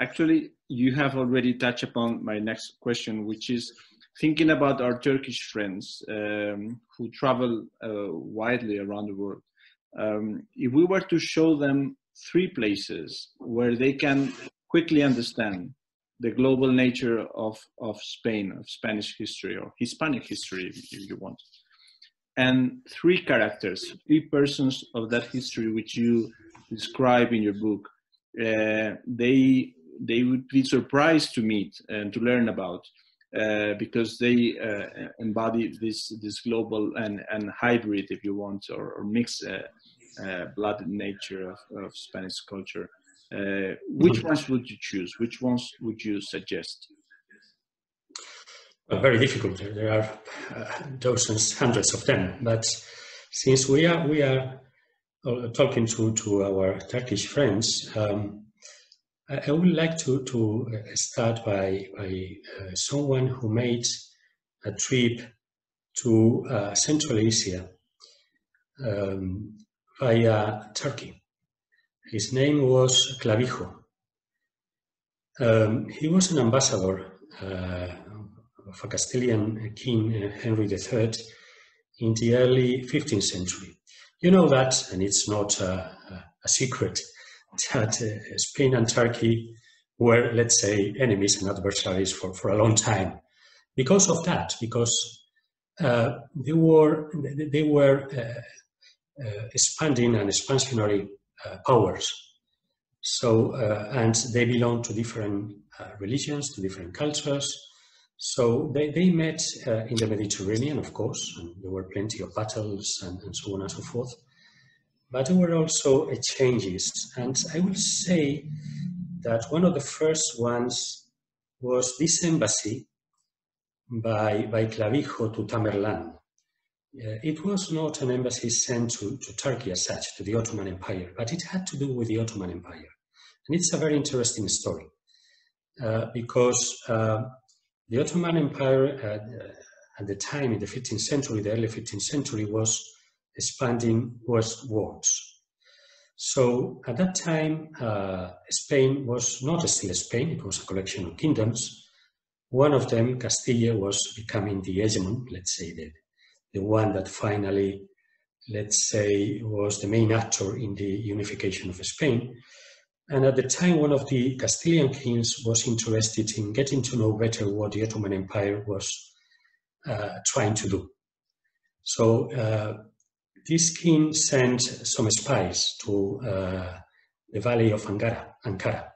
Actually, you have already touched upon my next question, which is thinking about our Turkish friends who travel widely around the world. If we were to show them 3 places where they can quickly understand the global nature of Spain, of Spanish history or Hispanic history, if you want, and 3 characters, 3 persons of that history which you describe in your book, they would be surprised to meet and to learn about, because they embody this global and hybrid, if you want, or mixed blooded nature of Spanish culture. Which ones would you choose? Which ones would you suggest? Well, very difficult. There are dozens, hundreds of them. But since we are talking to our Turkish friends, I would like to start by someone who made a trip to Central Asia via Turkey. His name was Clavijo. He was an ambassador of a Castilian king, Henry III, in the early 15th century. You know that, and it's not a secret, that Spain and Turkey were, let's say, enemies and adversaries for a long time. Because of that, because they were expanding and expansionary powers. So, and they belonged to different religions, to different cultures. So they met in the Mediterranean, of course, and there were plenty of battles and so on and so forth. But there were also exchanges. And I will say that one of the first ones was this embassy by Clavijo to Tamerlán. It was not an embassy sent to Turkey as such, to the Ottoman Empire, but it had to do with the Ottoman Empire. And it's a very interesting story because the Ottoman Empire at the time in the 15th century, the early 15th century, was expanding westwards. So at that time, Spain was not still Spain, it was a collection of kingdoms. One of them, Castilla, was becoming the hegemon, let's say, the one that finally, let's say, was the main actor in the unification of Spain. And at the time, one of the Castilian kings was interested in getting to know better what the Ottoman Empire was trying to do. So this king sent some spies to the valley of Ankara,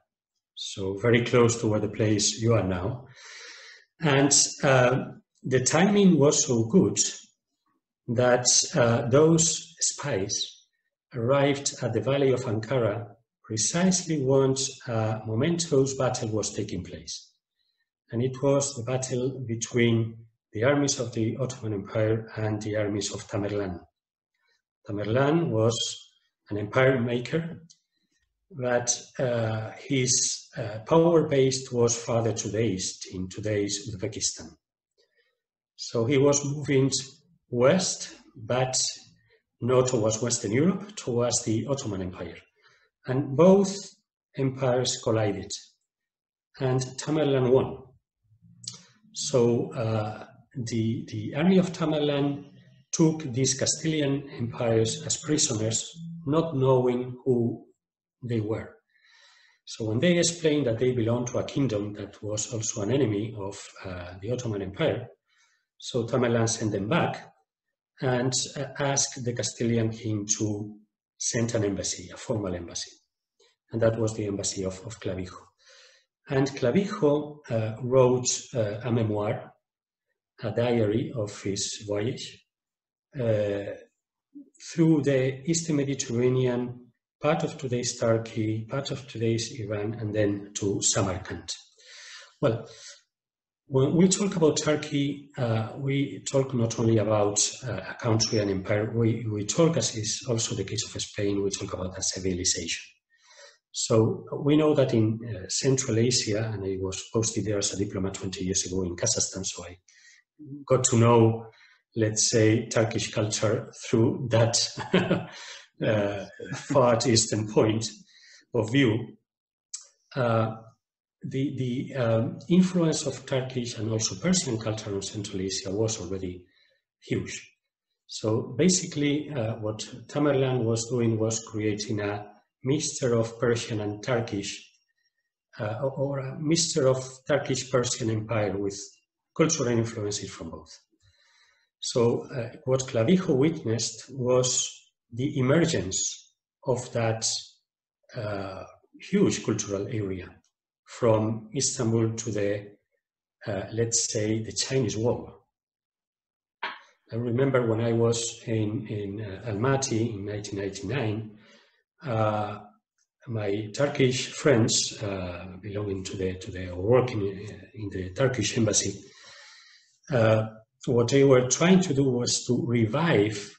so very close to where the place you are now. And the timing was so good that those spies arrived at the valley of Ankara precisely once a momentous battle was taking place. And it was the battle between the armies of the Ottoman Empire and the armies of Tamerlán. Tamerlán was an empire maker, but his power base was farther to the east, in today's Uzbekistan. So he was moving west, but not towards Western Europe, towards the Ottoman Empire. And both empires collided, and Tamerlán won. So the army of Tamerlán took these Castilian empires as prisoners, not knowing who they were. So when they explained that they belonged to a kingdom that was also an enemy of the Ottoman Empire, so Tamerlán sent them back and asked the Castilian king to send an embassy, a formal embassy. And that was the embassy of Clavijo. And Clavijo wrote a memoir, a diary of his voyage through the Eastern Mediterranean, part of today's Turkey, part of today's Iran, and then to Samarkand. Well, when we talk about Turkey, we talk not only about a country, an empire, we talk, as is also the case of Spain, we talk about a civilization. So we know that in Central Asia, and I was posted there as a diplomat 20 years ago in Kazakhstan, so I got to know, let's say, Turkish culture through that far eastern point of view. the influence of Turkish and also Persian culture on Central Asia was already huge. So basically what Tamerlan was doing was creating a mixture of Persian and Turkish, or a mixture of Turkish-Persian empire with cultural influences from both. So what Clavijo witnessed was the emergence of that huge cultural area from Istanbul to the, let's say, the Chinese Wall. I remember when I was in Almati in 1999, my Turkish friends belonging to the or working in the Turkish embassy, what they were trying to do was to revive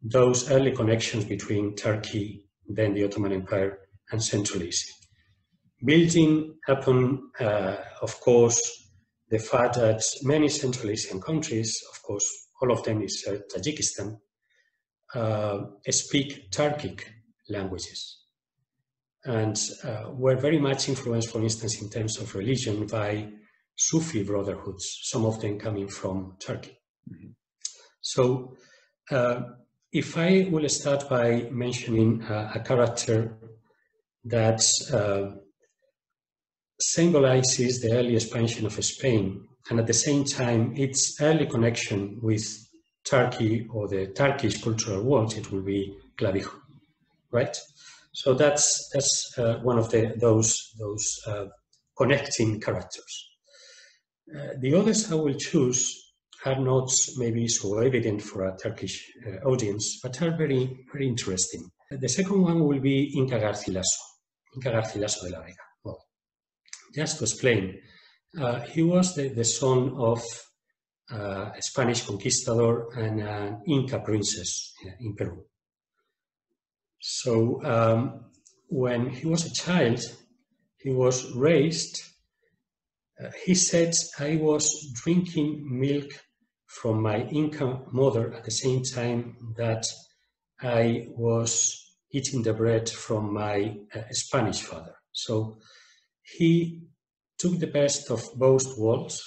those early connections between Turkey, then the Ottoman Empire, and Central Asia, building upon, of course, the fact that many Central Asian countries, of course, all of them is Tajikistan, speak Turkic languages, and were very much influenced, for instance, in terms of religion by Sufi brotherhoods, some of them coming from Turkey. Mm-hmm. So if I will start by mentioning a character that symbolizes the early expansion of Spain, and at the same time its early connection with Turkey or the Turkish cultural world, it will be Clavijo, right? So that's one of those connecting characters. The others I will choose are not maybe so evident for a Turkish audience, but are very, very interesting. The second one will be Inca Garcilaso de la Vega. Well, just to explain, he was the son of a Spanish conquistador and an Inca princess in Peru. So when he was a child, he was raised, he said, I was drinking milk from my Inca mother at the same time that I was eating the bread from my Spanish father. So he took the best of both worlds,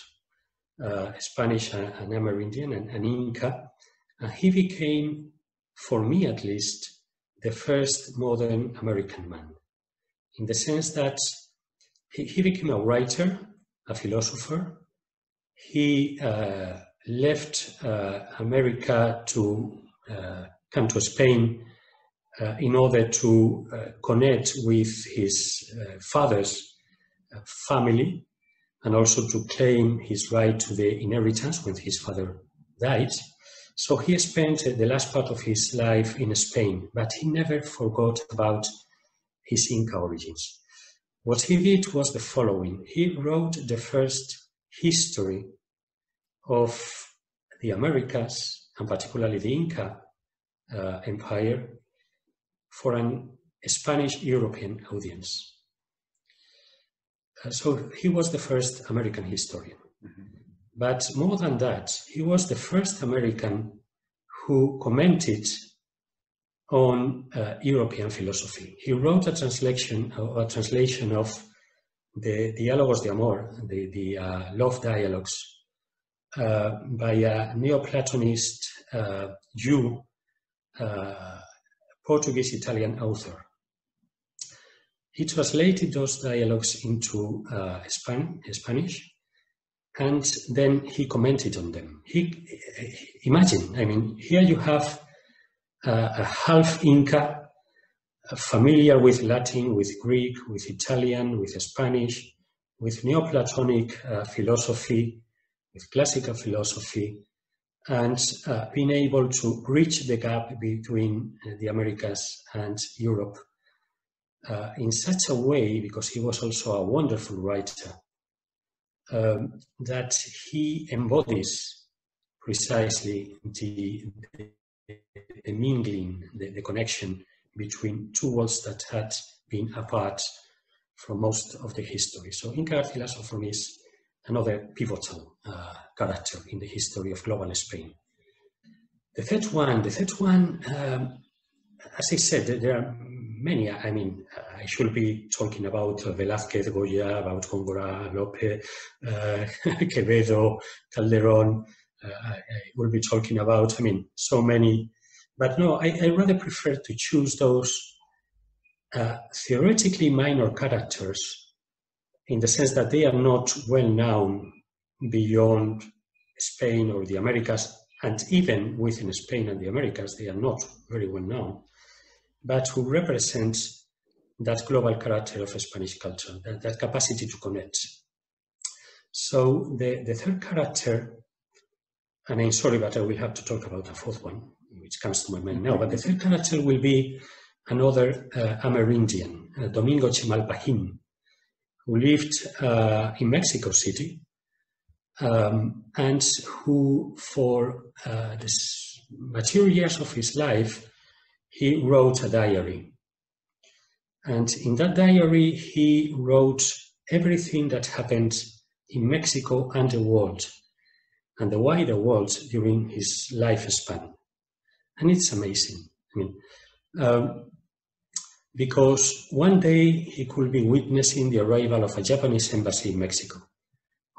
Spanish and Amerindian and Inca. He became, for me at least, the first modern American man, in the sense that he became a writer, a philosopher. He left America to come to Spain in order to connect with his father's family and also to claim his right to the inheritance when his father died. So he spent the last part of his life in Spain, but he never forgot about his Inca origins. What he did was the following. He wrote the first history of the Americas, and particularly the Inca Empire, for an Spanish-European audience. So he was the first American historian. Mm-hmm. But more than that, he was the first American who commented on European philosophy. He wrote a translation of the Diálogos de Amor, the love dialogues, by a Neoplatonist Jew, Portuguese-Italian author. He translated those dialogues into Spanish, and then he commented on them. Imagine, I mean, here you have a half Inca, familiar with Latin, with Greek, with Italian, with Spanish, with Neoplatonic philosophy, with classical philosophy, and being able to bridge the gap between the Americas and Europe in such a way, because he was also a wonderful writer, that he embodies precisely the mingling, the connection between two worlds that had been apart from most of the history. So Inca Garcilaso for me is another pivotal character in the history of global Spain. The third one, as I said, there are many. I mean, I should be talking about Velázquez, Goya, about Góngora, Lope, Quevedo, Calderón. I will be talking about, I mean, so many. But no, I rather prefer to choose those theoretically minor characters, in the sense that they are not well known beyond Spain or the Americas, and even within Spain and the Americas, they are not very well known, but who represent that global character of Spanish culture, that capacity to connect. So the third character, and I'm sorry, but I will have to talk about a fourth one, which comes to my mind now, but the third character will be another Amerindian, Domingo Chimalpahin, who lived in Mexico City, and who, for the mature years of his life, he wrote a diary. And in that diary, he wrote everything that happened in Mexico and the world, and the wider world during his lifespan. And it's amazing. I mean, because one day he could be witnessing the arrival of a Japanese embassy in Mexico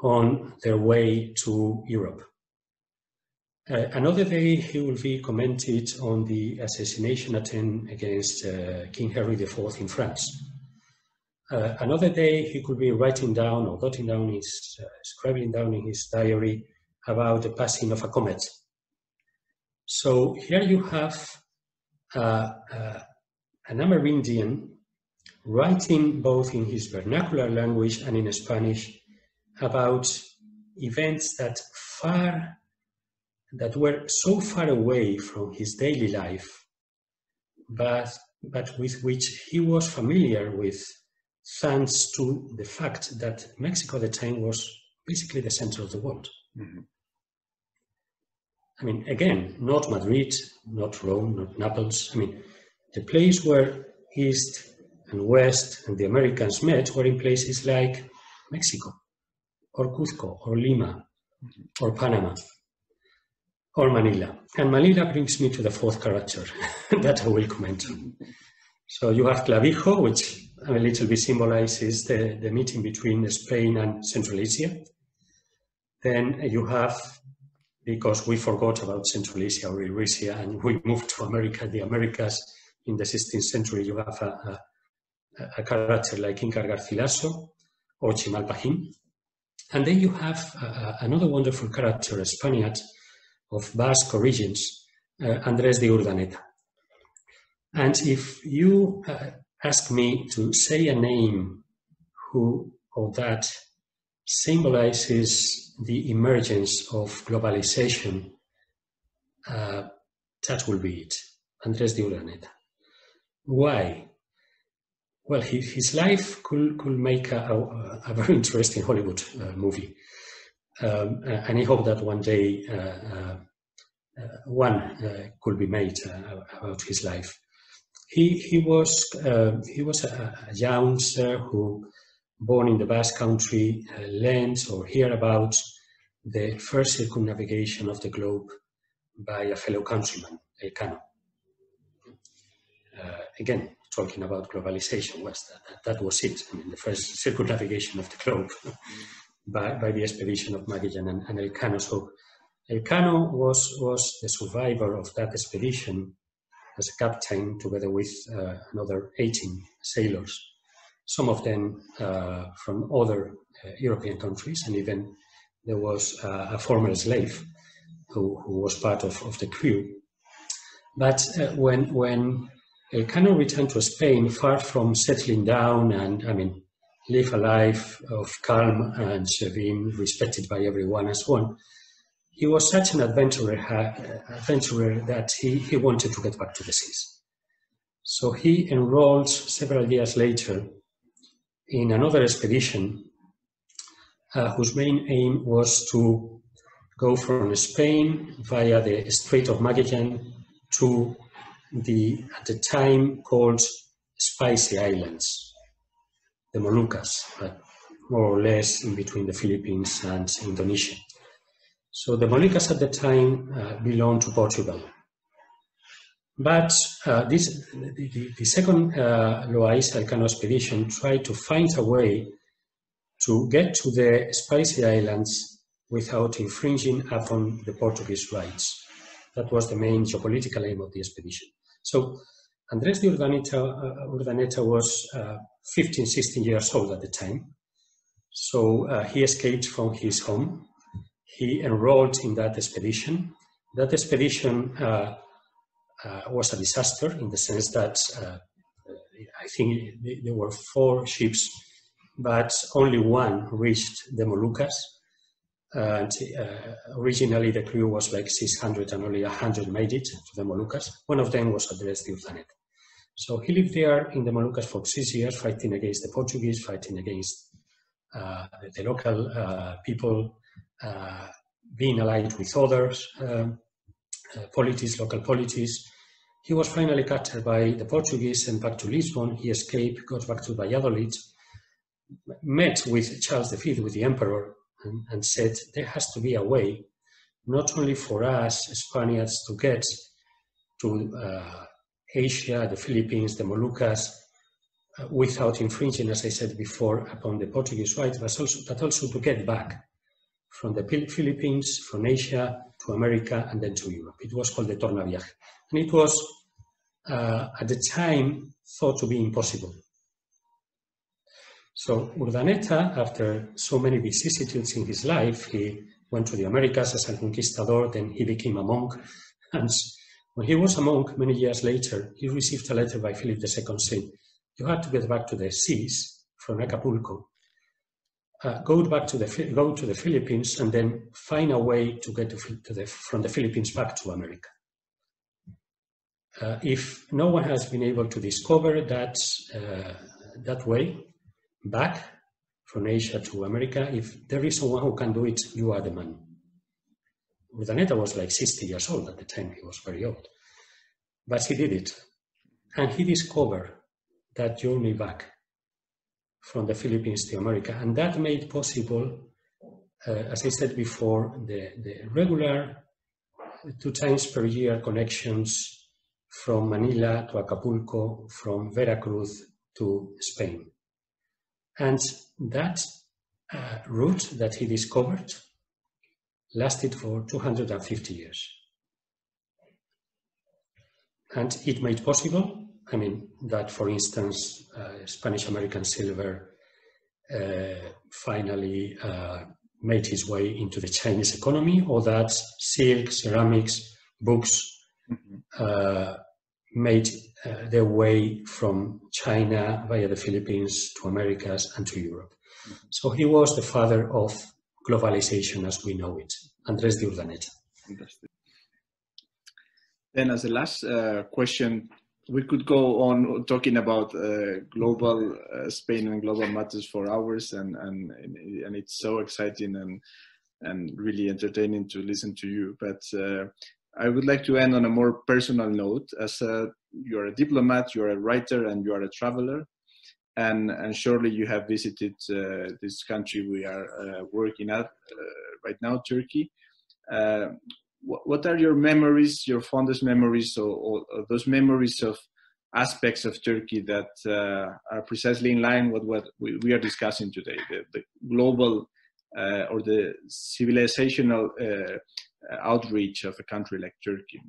on their way to Europe. Another day he will be commented on the assassination attempt against King Henry IV in France. Another day he could be writing down or jotting down his, scribbling down in his diary about the passing of a comet. So here you have an Amerindian writing both in his vernacular language and in Spanish about events that were so far away from his daily life, but with which he was familiar with, thanks to the fact that Mexico at the time was basically the center of the world. Mm-hmm. I mean, again, not Madrid, not Rome, not Naples. I mean, the place where East and West and the Americans met were in places like Mexico, or Cuzco, or Lima, or Panama, or Manila. And Manila brings me to the fourth character that I will comment on. So you have Clavijo, which a little bit symbolizes the meeting between Spain and Central Asia. Then you have, because we forgot about Central Asia or Eurasia and we moved to America, the Americas in the 16th century, you have a character like Inca Garcilaso or Chimalpahin. And then you have another wonderful character, a Spaniard of Basque origins, Andrés de Urdaneta. And if you ask me to say a name that symbolizes the emergence of globalization, that will be it, Andrés de Urdaneta. Why? Well, his life could make a very interesting Hollywood movie. And I hope that one day one could be made about his life. He was a youngster who, born in the Basque Country, learned or heard about the first circumnavigation of the globe by a fellow countryman, Elcano. Again, talking about globalization, that was it. I mean, the first circumnavigation of the globe by the expedition of Magellan and Elcano. So Elcano was the survivor of that expedition as a captain, together with another 18 sailors, some of them from other European countries, and even there was a former slave who was part of the crew. But when Elcano returned to Spain, far from settling down and, I mean, live a life of calm and being respected by everyone and so on, he was such an adventurer that he wanted to get back to the seas. So he enrolled several years later in another expedition whose main aim was to go from Spain via the Strait of Magellan to the, at the time, called Spicy Islands, the Moluccas, but more or less in between the Philippines and Indonesia. So the Moluccas at the time belonged to Portugal. But the second Loaiza Elcano expedition tried to find a way to get to the Spicy Islands without infringing upon the Portuguese rights. That was the main geopolitical aim of the expedition. So Andrés de Urdaneta was 15, 16 years old at the time. So he escaped from his home. He enrolled in that expedition. That expedition was a disaster in the sense that I think there were 4 ships, but only one reached the Moluccas. And originally the crew was like 600 and only 100 made it to the Moluccas. One of them was Andrés de Urdaneta. So he lived there in the Moluccas for 6 years, fighting against the Portuguese, fighting against the local people, being allied with others, local polities. He was finally captured by the Portuguese and back to Lisbon. He escaped, got back to Valladolid, met with Charles V, with the emperor, and said there has to be a way, not only for us Spaniards to get to Asia, the Philippines, the Moluccas, without infringing, as I said before, upon the Portuguese rights, but also to get back from the Philippines, from Asia to America, and then to Europe. It was called the Tornaviaje. And it was, at the time, thought to be impossible. So Urdaneta, after so many vicissitudes in his life, he went to the Americas as a conquistador, then he became a monk. And when he was a monk, many years later, he received a letter by Philip II saying, you have to get back to the seas from Acapulco, go to the Philippines, and then find a way to get from the Philippines back to America. If no one has been able to discover that way back from Asia to America, if there is someone who can do it, you are the man. Urdaneta was like 60 years old at the time. He was very old. But he did it. And he discovered that journey back from the Philippines to America. And that made possible, as I said before, the regular 2 times per year connections from Manila to Acapulco, from Veracruz to Spain. And that route that he discovered lasted for 250 years. And it made possible, I mean, that, for instance, Spanish-American silver finally made its way into the Chinese economy, or that silk, ceramics, books made their way from China via the Philippines to Americas and to Europe. So he was the father of globalization as we know it, Andrés de Urdaneta. Fantastic. Then as the last question, we could go on talking about global Spain and global matters for hours, and it's so exciting and really entertaining to listen to you. But I would like to end on a more personal note. As you're a diplomat, you're a writer, and you are a traveler, and surely you have visited this country we are working at right now, Turkey. What are your memories, your fondest memories, or those memories of aspects of Turkey that are precisely in line with what we are discussing today, the global or the civilizational outreach of a country like Turkey?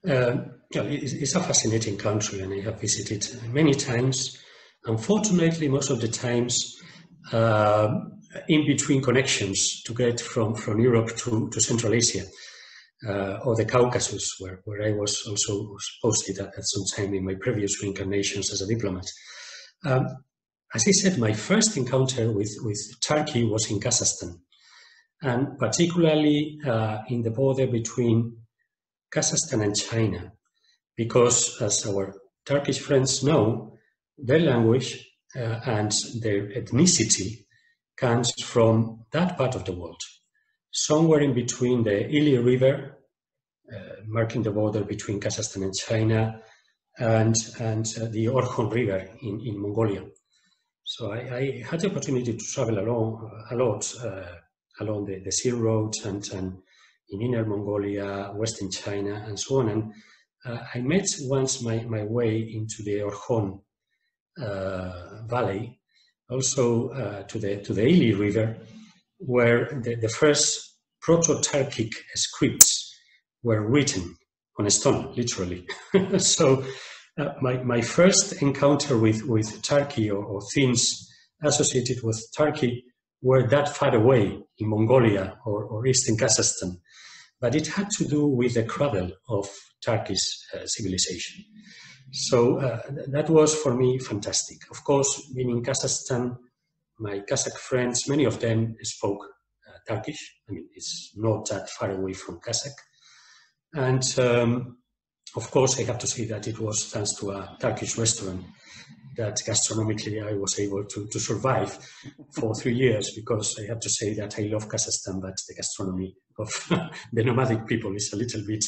It's a fascinating country, and I have visited many times. Unfortunately, most of the times, in between connections to get from Europe to Central Asia or the Caucasus, where I was also posted at some time in my previous reincarnations as a diplomat. As I said, my first encounter with Turkey was in Kazakhstan, and particularly in the border between Kazakhstan and China, because as our Turkish friends know, their language and their ethnicity comes from that part of the world, somewhere in between the Ili River, marking the border between Kazakhstan and China, and the Orkhon River in Mongolia. So I had the opportunity to travel a lot along the sea roads and in Inner Mongolia, Western China, and so on. And I met once my way into the Orkhon Valley, also to the Ili River, where the first proto-Turkic scripts were written on a stone, literally. So my first encounter with Turkey or things associated with Turkey were that far away in Mongolia or Eastern Kazakhstan. But it had to do with the cradle of Turkish civilization. So that was for me fantastic. Of course, being in Kazakhstan, my Kazakh friends, many of them spoke Turkish. I mean, it's not that far away from Kazakh. And of course, I have to say that it was thanks to a Turkish restaurant that gastronomically I was able to survive for 3 years, because I have to say that I love Kazakhstan, but the gastronomy of the nomadic people is a little bit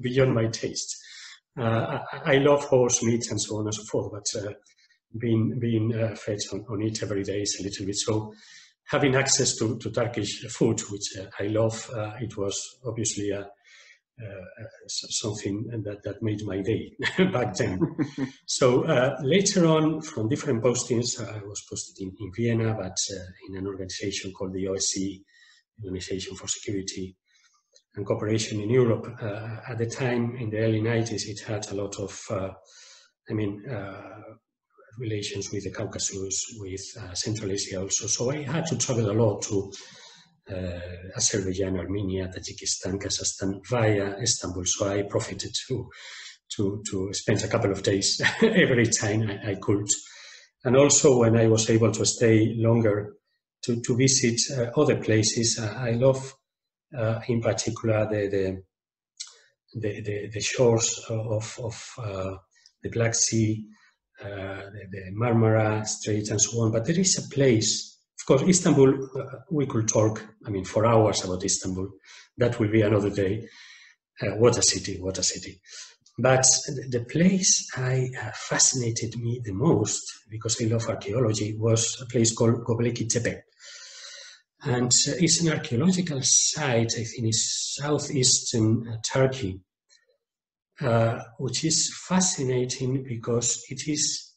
beyond my taste. I love horse meat and so on and so forth, but being fed on it every day is a little bit so. Having access to Turkish food, which I love, it was obviously something that made my day back then. So later on, from different postings, I was posted in Vienna, but in an organization called the OSCE, Organization for Security and Cooperation in Europe. At the time, in the early 90s, it had a lot of, relations with the Caucasus, with Central Asia also. So I had to travel a lot to Azerbaijan, Armenia, Tajikistan, Kazakhstan via Istanbul. So I profited to spend a couple of days every time I could. And also when I was able to stay longer to visit other places, I love in particular the shores of the Black Sea, the Marmara Strait and so on. But there is a place, of course, Istanbul, we could talk, for hours about Istanbul. That will be another day. What a city, what a city. But the place fascinated me the most, because I love archaeology, was a place called Göbekli Tepe. And it's an archaeological site, I think it's southeastern Turkey, which is fascinating because it is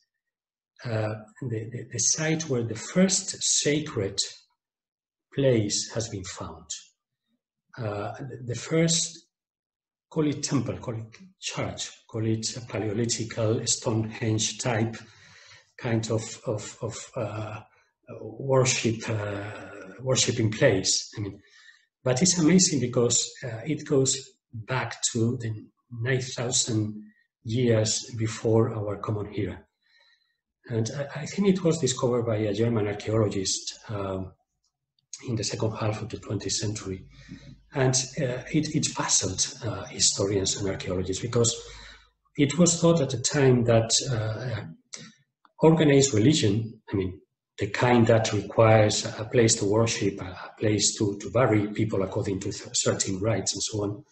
the site where the first sacred place has been found. The first, call it temple, call it church, call it a Paleolithical Stonehenge type kind of worshipping place. But it's amazing because it goes back to the 9,000 years before our common era. And I think it was discovered by a German archaeologist in the second half of the 20th century. And it puzzled historians and archaeologists, because it was thought at the time that organized religion, the kind that requires a place to worship, a place to bury people according to certain rites and so on,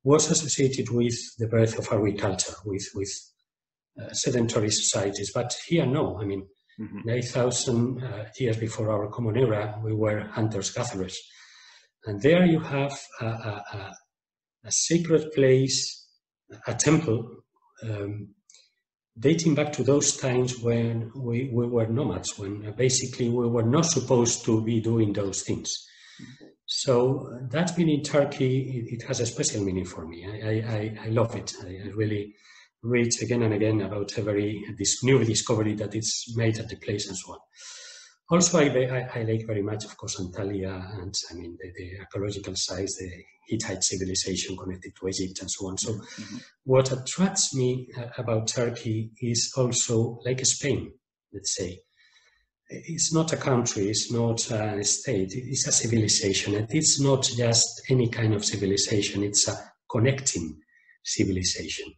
was associated with the birth of agriculture, with sedentary societies. But here, no. 9,000 years before our common era, we were hunters-gatherers. And there you have a sacred place, a temple, dating back to those times when we were nomads, when basically we were not supposed to be doing those things. So that being in Turkey, it has a special meaning for me. I love it. I really read again and again about this new discovery that it's made at the place and so on. Also, I like very much, of course, Antalya and the archaeological sites, the Hittite civilization connected to Egypt and so on. So what attracts me about Turkey is also like Spain, let's say. It's not a country, it's not a state, it's a civilization. And it's not just any kind of civilization, it's a connecting civilization.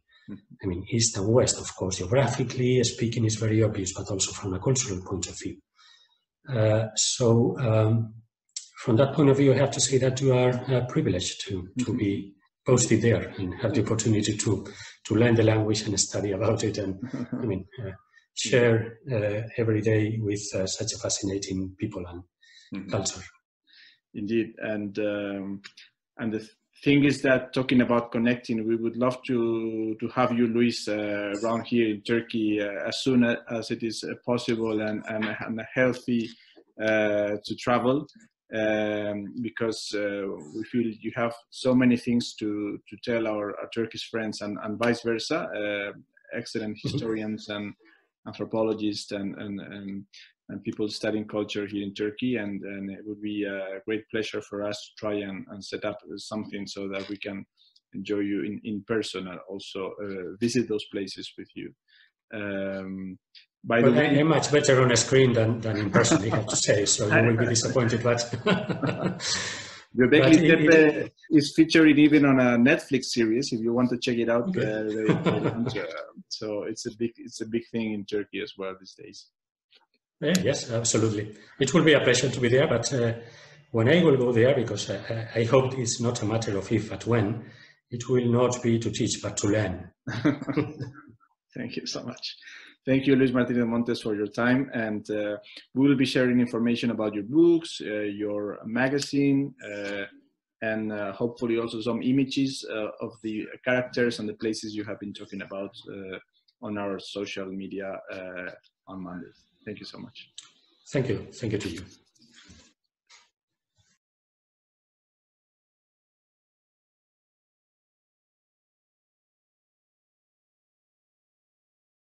East and West, of course, geographically speaking is very obvious, but also from a cultural point of view. So from that point of view, I have to say that you are privileged to be posted there and have the opportunity to learn the language and study about it and share every day with such a fascinating people and culture. Indeed. And the thing is that, talking about connecting, we would love to have you, Luis, around here in Turkey as soon as it is possible and healthy to travel, because we feel you have so many things to tell our Turkish friends, and vice versa. Excellent historians and anthropologists and people studying culture here in Turkey, and it would be a great pleasure for us to try and set up something so that we can enjoy you in person and also visit those places with you. By the way, I'm much better on a screen than in person, I have to say, so you will be disappointed, but... Göbekli is featured even on a Netflix series. If you want to check it out, so it's a big thing in Turkey as well these days. Yes, absolutely. It will be a pleasure to be there, but when I will go there, because I hope it's not a matter of if, but when, it will not be to teach, but to learn. Thank you so much. Thank you, Luis Martínez Montes, for your time. And we will be sharing information about your books, your magazine, and hopefully also some images of the characters and the places you have been talking about on our social media on Monday. Thank you so much. Thank you. Thank you to you.